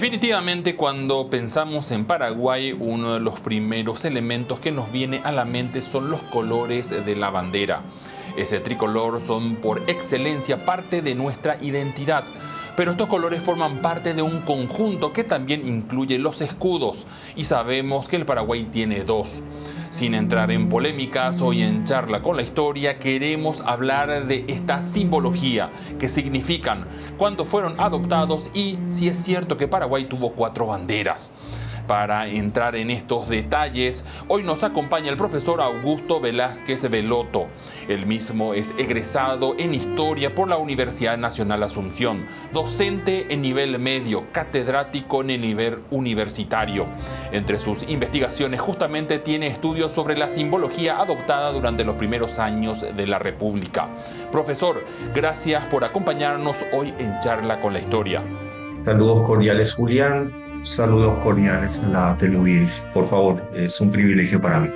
Definitivamente, cuando pensamos en Paraguay, uno de los primeros elementos que nos viene a la mente son los colores de la bandera. Ese tricolor son por excelencia parte de nuestra identidad. Pero estos colores forman parte de un conjunto que también incluye los escudos, y sabemos que el Paraguay tiene dos. Sin entrar en polémicas, hoy en Charla con la Historia queremos hablar de esta simbología, qué significan, cuándo fueron adoptados y si es cierto que Paraguay tuvo 4 banderas. Para entrar en estos detalles, hoy nos acompaña el profesor Augusto Velázquez Veloto. Él mismo es egresado en Historia por la Universidad Nacional Asunción, docente en nivel medio, catedrático en el nivel universitario. Entre sus investigaciones justamente tiene estudios sobre la simbología adoptada durante los primeros años de la República. Profesor, gracias por acompañarnos hoy en Charla con la Historia. Saludos cordiales, Julián. Saludos cordiales a la teleaudiencia. Por favor, es un privilegio para mí.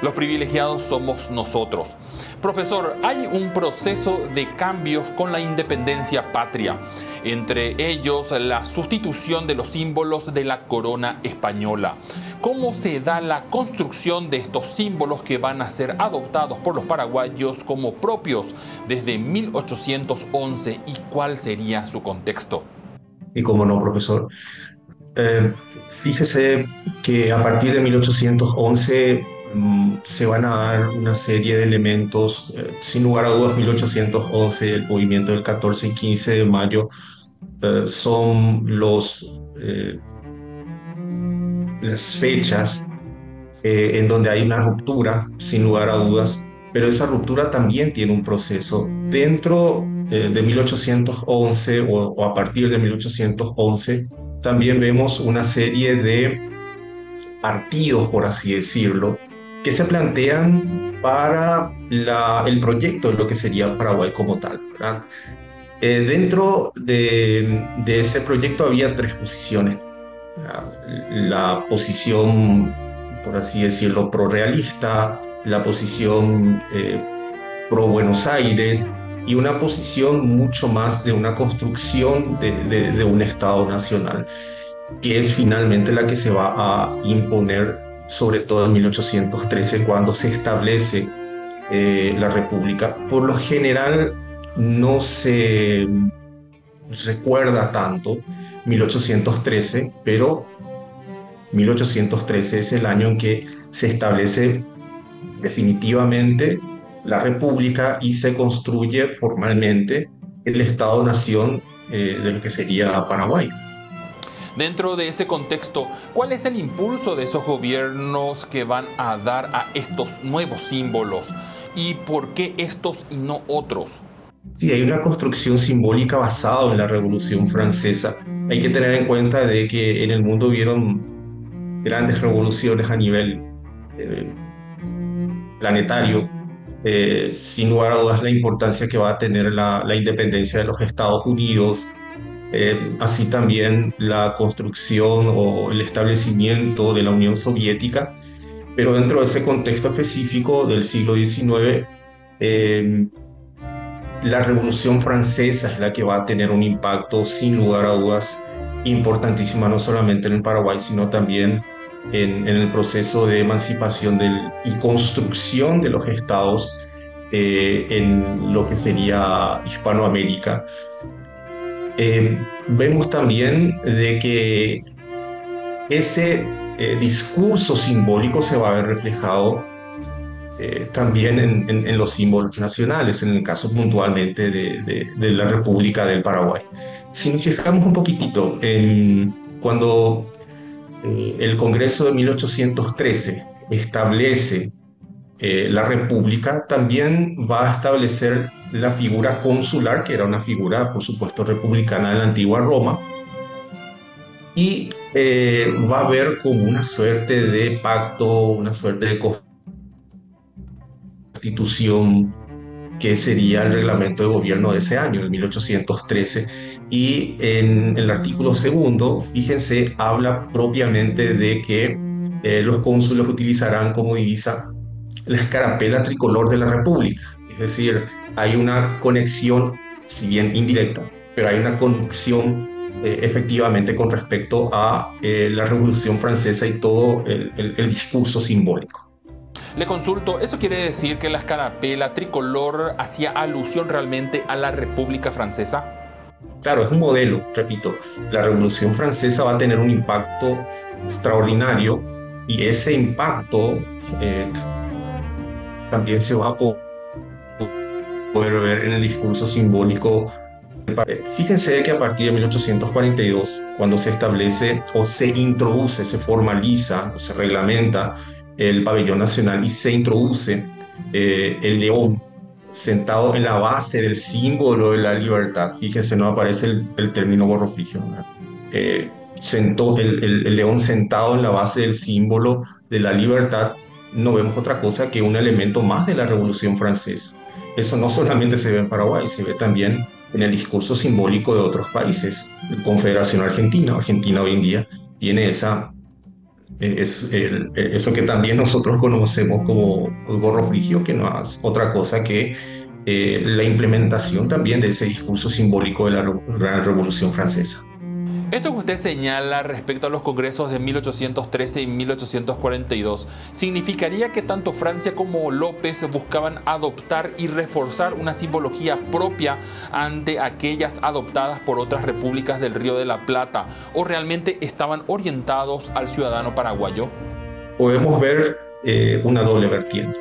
Los privilegiados somos nosotros. Profesor, hay un proceso de cambios con la independencia patria, entre ellos la sustitución de los símbolos de la corona española. ¿Cómo se da la construcción de estos símbolos que van a ser adoptados por los paraguayos como propios desde 1811 y cuál sería su contexto? Y cómo no, profesor. Fíjese que a partir de 1811 se van a dar una serie de elementos. Sin lugar a dudas, 1811, el movimiento del 14 y 15 de mayo, son las fechas en donde hay una ruptura, sin lugar a dudas, pero esa ruptura también tiene un proceso. Dentro de 1811 o a partir de 1811, también vemos una serie de partidos, por así decirlo, que se plantean para el proyecto de lo que sería Paraguay como tal, ¿verdad? Dentro de ese proyecto había 3 posiciones. La posición, por así decirlo, pro-realista, la posición pro-Buenos Aires y una posición mucho más de una construcción de un Estado nacional, que es finalmente la que se va a imponer, sobre todo en 1813, cuando se establece la República. Por lo general no se recuerda tanto 1813, pero 1813 es el año en que se establece definitivamente la República y se construye formalmente el Estado-Nación de lo que sería Paraguay. Dentro de ese contexto, ¿cuál es el impulso de esos gobiernos que van a dar a estos nuevos símbolos? ¿Y por qué estos y no otros? Sí, hay una construcción simbólica basada en la Revolución Francesa. Hay que tener en cuenta de que en el mundo hubieron grandes revoluciones a nivel eh, planetario. Sin lugar a dudas, la importancia que va a tener la independencia de los Estados Unidos, así también la construcción o el establecimiento de la Unión Soviética, pero dentro de ese contexto específico del siglo XIX, la Revolución Francesa es la que va a tener un impacto, sin lugar a dudas, importantísima, no solamente en el Paraguay, sino también en el proceso de emancipación y construcción de los estados en lo que sería Hispanoamérica. Vemos también de que ese discurso simbólico se va a ver reflejado también en los símbolos nacionales, en el caso puntualmente de la República del Paraguay. Si nos fijamos un poquitito, cuando el Congreso de 1813 establece la República, también va a establecer la figura consular, que era una figura, por supuesto, republicana de la antigua Roma, y va a haber como una suerte de pacto, una suerte de constitución, que sería el reglamento de gobierno de ese año, de 1813. Y en el artículo segundo, fíjense, habla propiamente de que los cónsules utilizarán como divisa la escarapela tricolor de la República. Es decir, hay una conexión, si bien indirecta, pero hay una conexión efectivamente con respecto a la Revolución Francesa y todo el discurso simbólico. Le consulto, ¿eso quiere decir que la escarapela tricolor hacía alusión realmente a la República Francesa? Claro, es un modelo, repito, la Revolución Francesa va a tener un impacto extraordinario y ese impacto también se va a poder ver en el discurso simbólico. Fíjense que a partir de 1842, cuando se establece o se introduce, se formaliza o se reglamenta el pabellón nacional y se introduce el león sentado en la base del símbolo de la libertad. Fíjense, no aparece el término borrofligio, ¿verdad? El león sentado en la base del símbolo de la libertad, no vemos otra cosa que un elemento más de la Revolución Francesa. Eso no solamente se ve en Paraguay, se ve también en el discurso simbólico de otros países. La Confederación Argentina, Argentina hoy en día tiene eso que también nosotros conocemos como gorro frigio, que no es otra cosa que la implementación también de ese discurso simbólico de la Gran Revolución Francesa. Esto que usted señala respecto a los congresos de 1813 y 1842, ¿significaría que tanto Francia como López buscaban adoptar y reforzar una simbología propia ante aquellas adoptadas por otras repúblicas del Río de la Plata, o realmente estaban orientados al ciudadano paraguayo? Podemos ver una doble vertiente.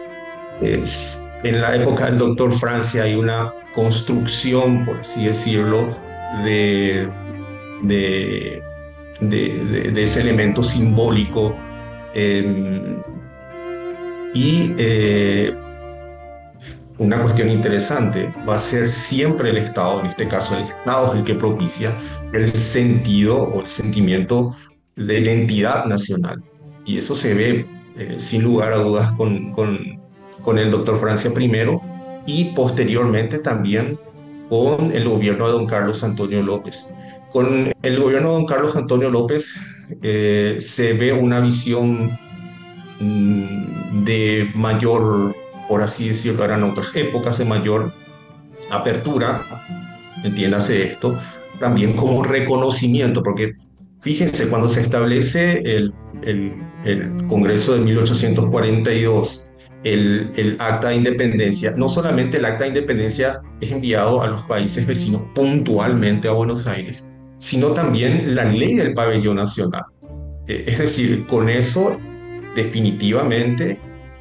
En la época del doctor Francia hay una construcción, por así decirlo, de de, de ese elemento simbólico eh, y una cuestión interesante va a ser siempre el Estado, en este caso el Estado es el que propicia el sentido o el sentimiento de identidad nacional y eso se ve sin lugar a dudas con el doctor Francia primero y posteriormente también con el gobierno de don Carlos Antonio López. Con el gobierno de don Carlos Antonio López se ve una visión de mayor, por así decirlo, eran otras épocas de mayor apertura, entiéndase esto, también como reconocimiento, porque fíjense, cuando se establece el Congreso de 1842, el Acta de Independencia, no solamente el Acta de Independencia es enviado a los países vecinos puntualmente a Buenos Aires, sino también la ley del pabellón nacional. Es decir, con eso definitivamente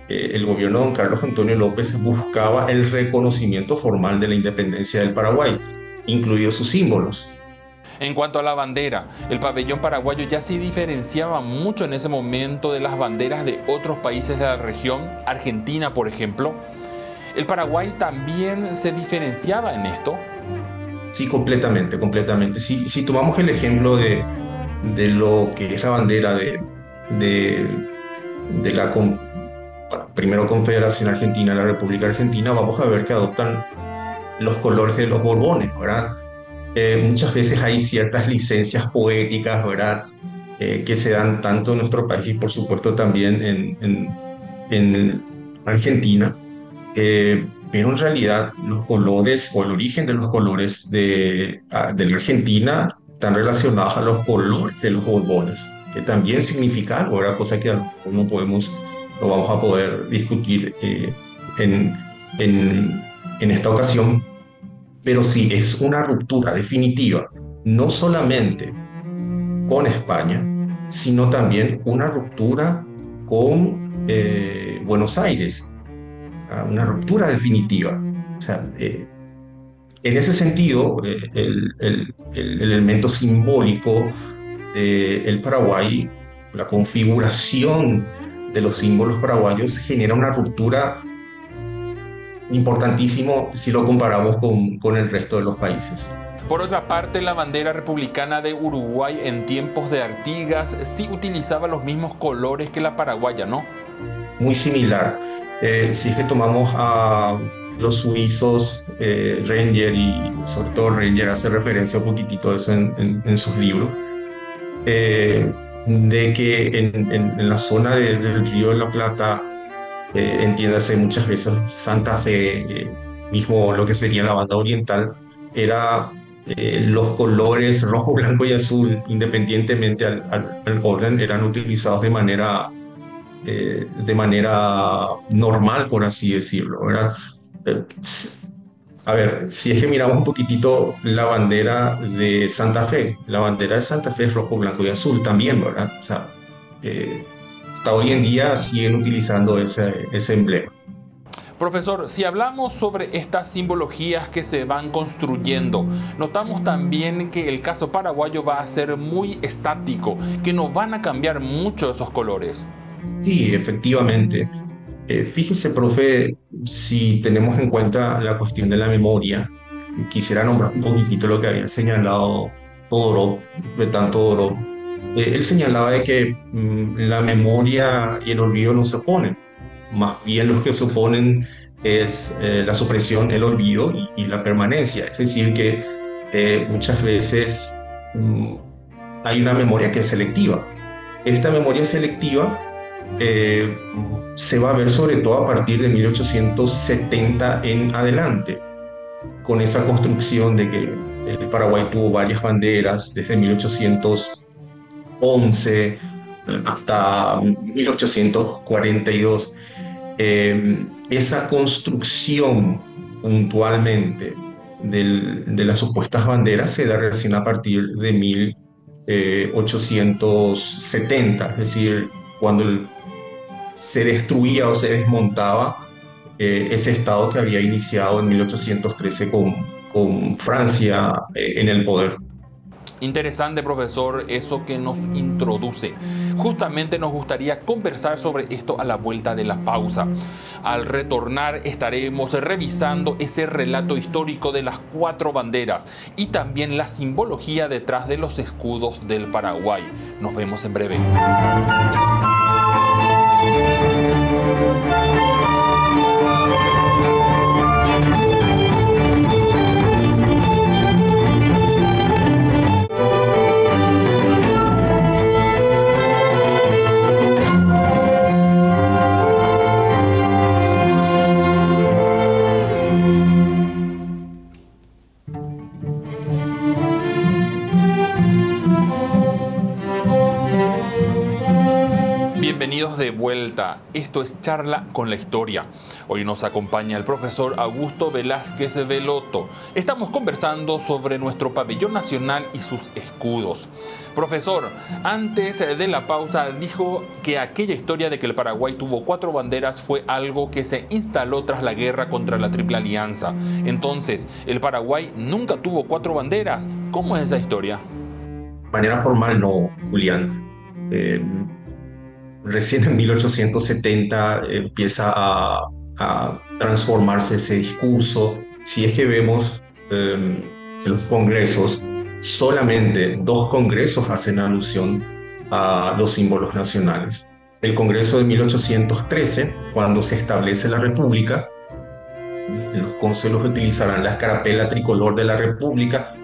el gobierno de don Carlos Antonio López buscaba el reconocimiento formal de la independencia del Paraguay, incluidos sus símbolos. En cuanto a la bandera, el pabellón paraguayo ya se diferenciaba mucho en ese momento de las banderas de otros países de la región, Argentina por ejemplo. ¿El Paraguay también se diferenciaba en esto? Sí, completamente, completamente. Si tomamos el ejemplo de lo que es la bandera de, de la primero Confederación Argentina, la República Argentina, vamos a ver que adoptan los colores de los Borbones, ¿verdad? Muchas veces hay ciertas licencias poéticas, ¿verdad? Que se dan tanto en nuestro país y por supuesto también en Argentina. Pero en realidad los colores o el origen de los colores de la Argentina están relacionados a los colores de los Borbones, que también significa algo, ¿verdad? Cosa que a lo mejor no vamos a poder discutir en, en esta ocasión, pero sí es una ruptura definitiva, no solamente con España, sino también una ruptura con Buenos Aires, una ruptura definitiva. O sea, en ese sentido, el elemento simbólico del Paraguay, la configuración de los símbolos paraguayos genera una ruptura importantísimo si lo comparamos con el resto de los países. Por otra parte, la bandera republicana de Uruguay en tiempos de Artigas sí utilizaba los mismos colores que la paraguaya, ¿no? Muy similar. Si es que tomamos a los suizos, Ranger, y sobre todo Ranger hace referencia un poquitito a eso en sus libros, de que en la zona del Río de la Plata, entiéndase muchas veces Santa Fe, mismo lo que sería la banda oriental, era los colores rojo, blanco y azul, independientemente al orden, eran utilizados de manera normal, por así decirlo, ¿verdad? Eh, a ver, si es que miramos un poquitito la bandera de Santa Fe, la bandera de Santa Fe es rojo, blanco y azul también, ¿verdad? O sea, eh, hasta hoy en día siguen utilizando ese emblema. Profesor, si hablamos sobre estas simbologías que se van construyendo, notamos también que el caso paraguayo va a ser muy estático, que no van a cambiar mucho esos colores. Sí, efectivamente. Fíjese, profe, si tenemos en cuenta la cuestión de la memoria, quisiera nombrar un poquitito lo que había señalado Todorov, Betán Todorov. Él señalaba de que la memoria y el olvido no se oponen, más bien lo que se oponen es la supresión, el olvido y la permanencia. Es decir, que muchas veces mm, hay una memoria que es selectiva. Esta memoria selectiva eh, se va a ver sobre todo a partir de 1870 en adelante, con esa construcción de que el Paraguay tuvo varias banderas desde 1811 hasta 1842. Esa construcción puntualmente de las supuestas banderas se da recién a partir de 1870, es decir, cuando se destruía o se desmontaba ese estado que había iniciado en 1813 con Francia en el poder. Interesante, profesor, eso que nos introduce. Justamente nos gustaría conversar sobre esto a la vuelta de la pausa. Al retornar estaremos revisando ese relato histórico de las 4 banderas y también la simbología detrás de los escudos del Paraguay. Nos vemos en breve. Bienvenidos de vuelta, esto es Charla con la Historia. Hoy nos acompaña el profesor Augusto Velázquez Veloto. Estamos conversando sobre nuestro pabellón nacional y sus escudos. Profesor, antes de la pausa dijo que aquella historia de que el Paraguay tuvo 4 banderas fue algo que se instaló tras la guerra contra la Triple Alianza. Entonces, ¿el Paraguay nunca tuvo 4 banderas? ¿Cómo es esa historia? De manera formal no, Julián. Recién en 1870 empieza a transformarse ese discurso. Si es que vemos en los congresos, solamente 2 congresos hacen alusión a los símbolos nacionales. El Congreso de 1813, cuando se establece la República, los cónsules utilizarán la escarapela tricolor de la República,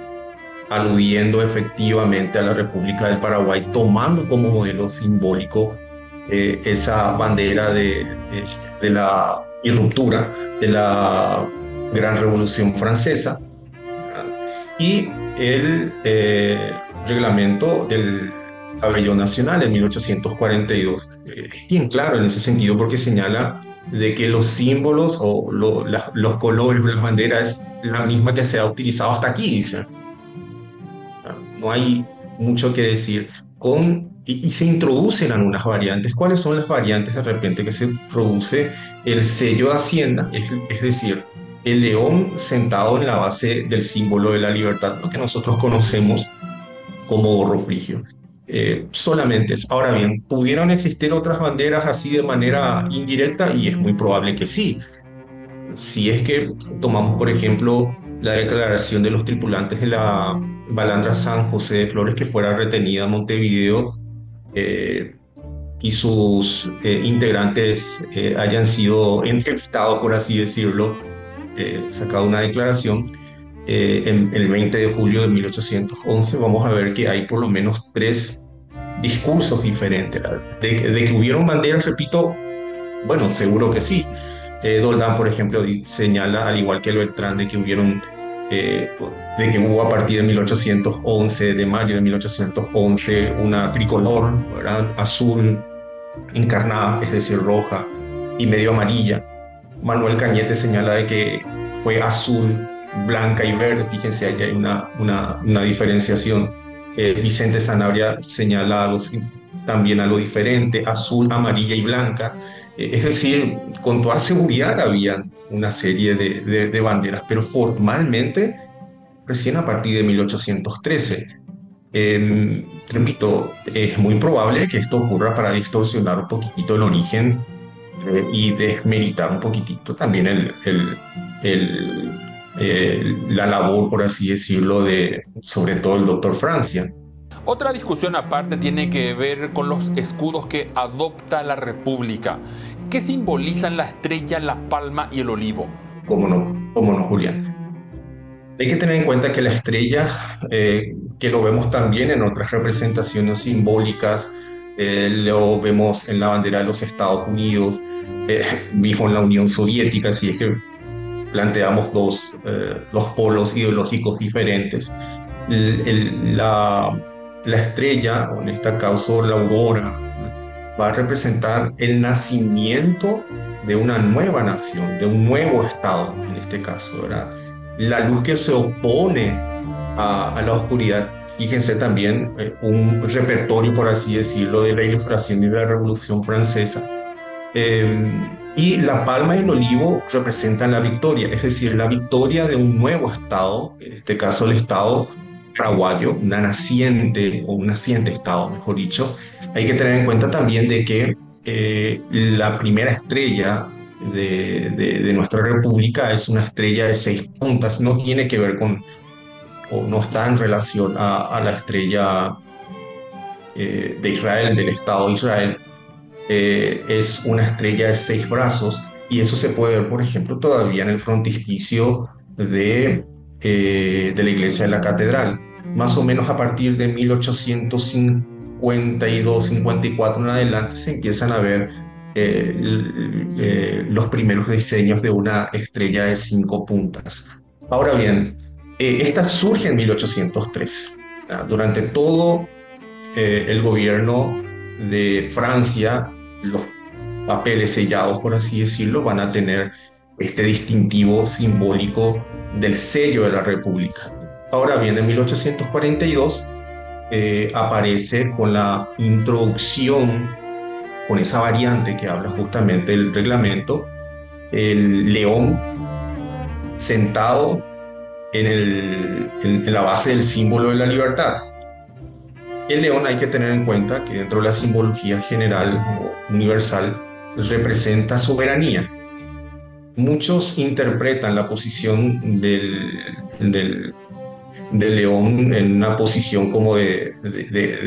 aludiendo efectivamente a la República del Paraguay, tomando como modelo simbólico esa bandera de la irruptura de la Gran Revolución Francesa y el reglamento del pabellón nacional en 1842. Es bien claro en ese sentido porque señala de que los símbolos o los colores de las banderas es la misma que se ha utilizado hasta aquí, dice. No hay mucho que decir. Y se introducen algunas variantes. ¿Cuáles son las variantes de repente que se produce el sello de Hacienda? Es decir, el león sentado en la base del símbolo de la libertad, lo que nosotros conocemos como gorro frigio. Solamente es. Ahora bien, ¿pudieron existir otras banderas así de manera indirecta? Y es muy probable que sí. Si es que tomamos, por ejemplo, la declaración de los tripulantes de la Balandra San José de Flores, que fuera retenida en Montevideo y sus integrantes hayan sido entrevistados, por así decirlo, sacado una declaración en el 20 de julio de 1811, vamos a ver que hay por lo menos 3 discursos diferentes. De que hubieron banderas, repito, bueno, seguro que sí. Doldán, por ejemplo, señala, al igual que el Beltrán, de que hubieron de que hubo a partir de 1811, de mayo de 1811, una tricolor, ¿verdad? Azul encarnada, es decir, roja y medio amarilla. Manuel Cañete señala de que fue azul, blanca y verde. Fíjense, ahí hay una diferenciación. Vicente Sanabria señala también algo diferente, azul, amarilla y blanca. Es decir, con toda seguridad había una serie de banderas, pero formalmente recién a partir de 1813. Repito, es muy probable que esto ocurra para distorsionar un poquitito el origen y desmeritar un poquitito también la labor, por así decirlo, de sobre todo el doctor Francia. Otra discusión aparte tiene que ver con los escudos que adopta la República. ¿Qué simbolizan la estrella, la palma y el olivo? Cómo no, Julián. Hay que tener en cuenta que la estrella, que lo vemos también en otras representaciones simbólicas, lo vemos en la bandera de los Estados Unidos, mismo en la Unión Soviética, si es que planteamos dos polos ideológicos diferentes. La estrella, o en este caso la aurora, va a representar el nacimiento de una nueva nación, de un nuevo Estado, en este caso, ¿verdad? La luz que se opone a la oscuridad. Fíjense también un repertorio, por así decirlo, de la Ilustración y de la Revolución Francesa. Y la palma y el olivo representan la victoria, es decir, la victoria de un nuevo Estado, en este caso el Estado paraguayo, una naciente o un naciente Estado, mejor dicho. Hay que tener en cuenta también de que la primera estrella de nuestra república es una estrella de 6 puntas, no tiene que ver con, o no está en relación a la estrella de Israel, del Estado de Israel. Es una estrella de 6 brazos y eso se puede ver, por ejemplo, todavía en el frontispicio de la iglesia de la catedral. Más o menos a partir de 1852-54 en adelante se empiezan a ver los primeros diseños de una estrella de 5 puntas. Ahora bien, esta surge en 1813. Durante todo el gobierno de Francia, los papeles sellados, por así decirlo, van a tener este distintivo simbólico del sello de la República. Ahora bien, en 1842 aparece con la introducción, con esa variante que habla justamente del reglamento, el león sentado en la base del símbolo de la libertad. El león, hay que tener en cuenta que dentro de la simbología general o universal representa soberanía. Muchos interpretan la posición del león en una posición como de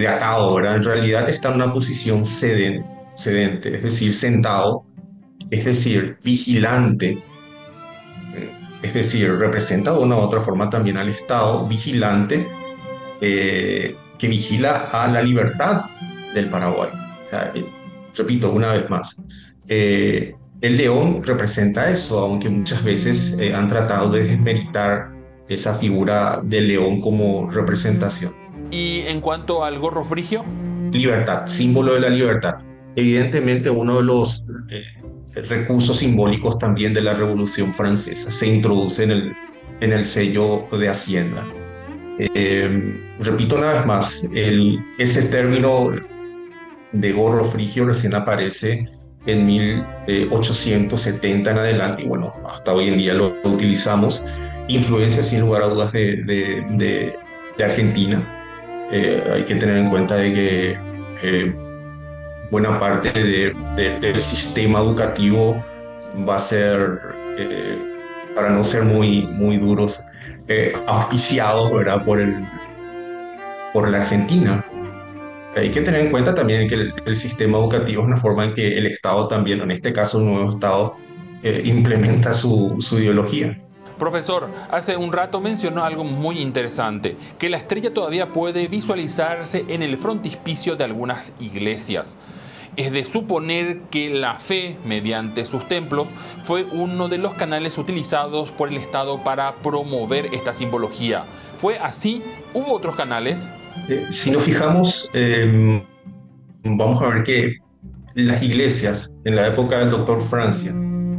atado, ¿verdad? En realidad está en una posición sedente, es decir, sentado, es decir, vigilante, es decir, representa de una u otra forma también al Estado vigilante, que vigila a la libertad del Paraguay. O sea, repito una vez más, el león representa eso, aunque muchas veces han tratado de desmeritar esa figura del león como representación. ¿Y en cuanto al gorro frigio? Libertad, símbolo de la libertad. Evidentemente uno de los recursos simbólicos también de la Revolución Francesa se introduce en el sello de Hacienda. Repito una vez más, ese término de gorro frigio recién aparece en 1870 en adelante y bueno, hasta hoy en día lo utilizamos. Influencia sin lugar a dudas de Argentina. Hay que tener en cuenta de que buena parte del sistema educativo va a ser, para no ser muy duros, auspiciado, ¿verdad? por la Argentina. Hay que tener en cuenta también que el sistema educativo es una forma en que el Estado también, en este caso el nuevo Estado, implementa su ideología. Profesor, hace un rato mencionó algo muy interesante, que la estrella todavía puede visualizarse en el frontispicio de algunas iglesias. Es de suponer que la fe, mediante sus templos, fue uno de los canales utilizados por el Estado para promover esta simbología. ¿Fue así? ¿Hubo otros canales? Si nos fijamos, vamos a ver que las iglesias, en la época del doctor Francia,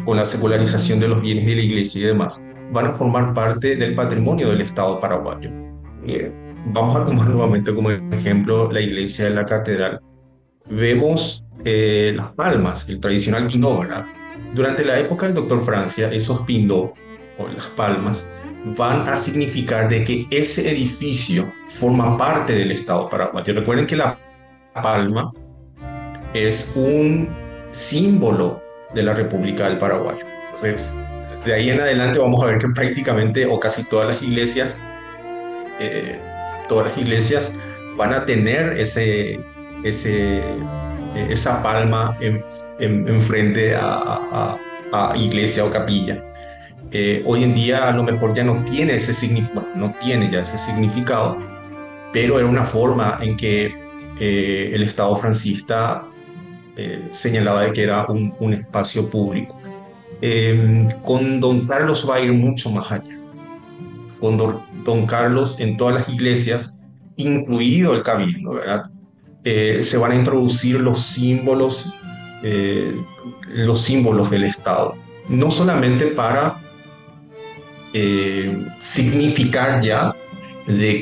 con la secularización de los bienes de la iglesia y demás, van a formar parte del patrimonio del Estado paraguayo. Eh, Vamos a tomar nuevamente como ejemplo la iglesia de la catedral. Vemos las palmas, el tradicional pindó, ¿verdad? Durante la época del doctor Francia, esos pindó, o las palmas, van a significar de que ese edificio forma parte del Estado paraguayo. Recuerden que la palma es un símbolo de la República del Paraguay. Entonces, de ahí en adelante vamos a ver que prácticamente, o casi eh, todas las iglesias van a tener esa palma en frente a iglesia o capilla. Hoy en día a lo mejor ya no tiene ese significado, no tiene ya ese significado, pero era una forma en que el Estado francista señalaba de que era un espacio público. Con Don Carlos va a ir mucho más allá. Con Don Carlos en todas las iglesias, incluido el cabildo, ¿verdad? Se van a introducir eh, los símbolos del Estado, no solamente para significar ya de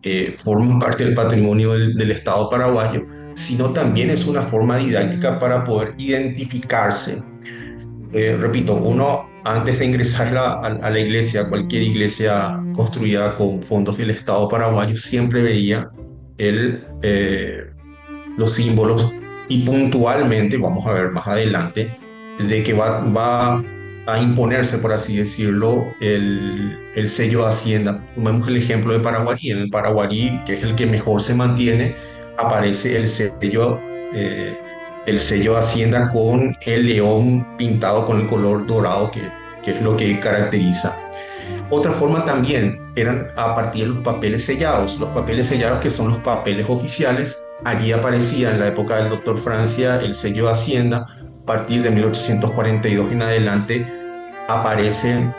que forman parte del patrimonio del Estado paraguayo, sino también es una forma didáctica para poder identificarse. Repito, uno antes de ingresar a la iglesia, cualquier iglesia construida con fondos del Estado paraguayo, siempre veía el, eh, los símbolos y puntualmente, vamos a ver más adelante, de que va a imponerse, por así decirlo, el sello de Hacienda. Tomemos el ejemplo de Paraguarí. En el Paraguarí, que es el que mejor se mantiene, aparece el sello de Hacienda con el león pintado con el color dorado, que es lo que caracteriza. Otra forma también eran a partir de los papeles sellados que son los papeles oficiales. Allí aparecía en la época del doctor Francia el sello de Hacienda. A partir de 1842 en adelante aparece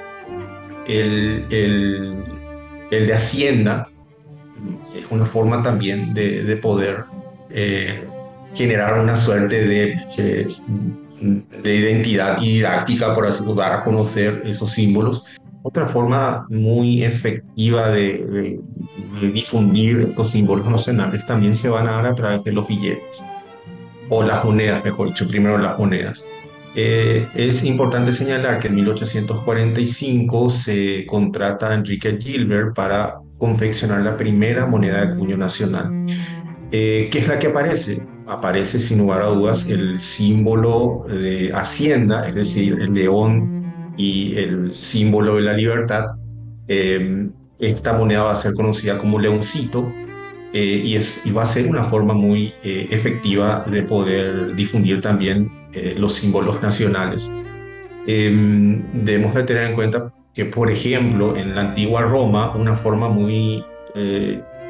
el, el de Hacienda. Es una forma también de poder generar una suerte de identidad y didáctica, por así dar a conocer esos símbolos. Otra forma muy efectiva de difundir estos símbolos nacionales también se van a dar a través de los billetes, o las monedas, mejor dicho, primero las monedas. Es importante señalar que en 1845 se contrata a Enrique Gilbert para confeccionar la primera moneda de cuño nacional. ¿Qué es la que aparece? Aparece sin lugar a dudas el símbolo de Hacienda, es decir, el león y el símbolo de la libertad. Esta moneda va a ser conocida como leoncito, y va a ser una forma muy efectiva de poder difundir también los símbolos nacionales. Debemos de tener en cuenta que, por ejemplo, en la antigua Roma, una forma muy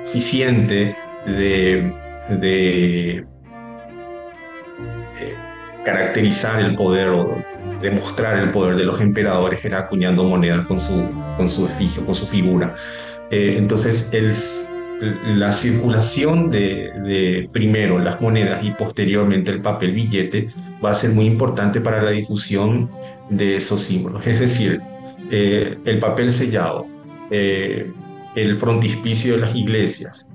eficiente de caracterizar el poder o demostrar el poder de los emperadores era acuñando monedas con su efigie, con su figura. Entonces, la circulación de primero las monedas y posteriormente el papel billete va a ser muy importante para la difusión de esos símbolos. Es decir, el papel sellado, el frontispicio de las iglesias,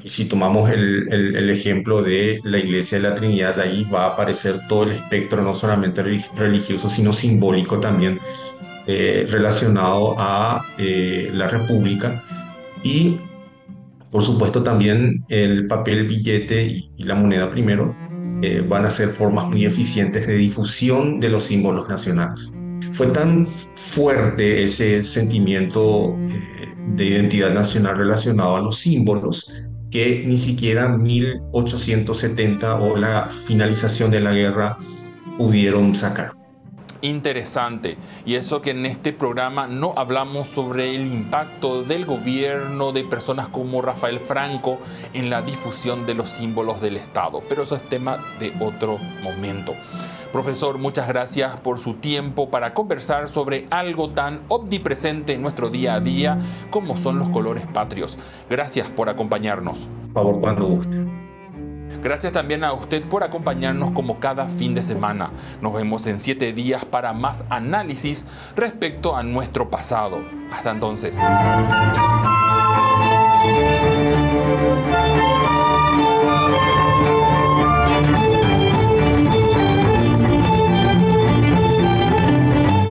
y si tomamos el ejemplo de la Iglesia de la Trinidad, ahí va a aparecer todo el espectro, no solamente religioso, sino simbólico también, relacionado a la República. Y, por supuesto, también el papel billete y la moneda primero van a ser formas muy eficientes de difusión de los símbolos nacionales. Fue tan fuerte ese sentimiento de identidad nacional relacionado a los símbolos que ni siquiera 1870 o la finalización de la guerra pudieron sacar. Interesante. Y eso que en este programa no hablamos sobre el impacto del gobierno de personas como Rafael Franco en la difusión de los símbolos del Estado. Pero eso es tema de otro momento. Profesor, muchas gracias por su tiempo para conversar sobre algo tan omnipresente en nuestro día a día como son los colores patrios. Gracias por acompañarnos. Por favor, cuando guste. Gracias también a usted por acompañarnos como cada fin de semana. Nos vemos en 7 días para más análisis respecto a nuestro pasado. Hasta entonces.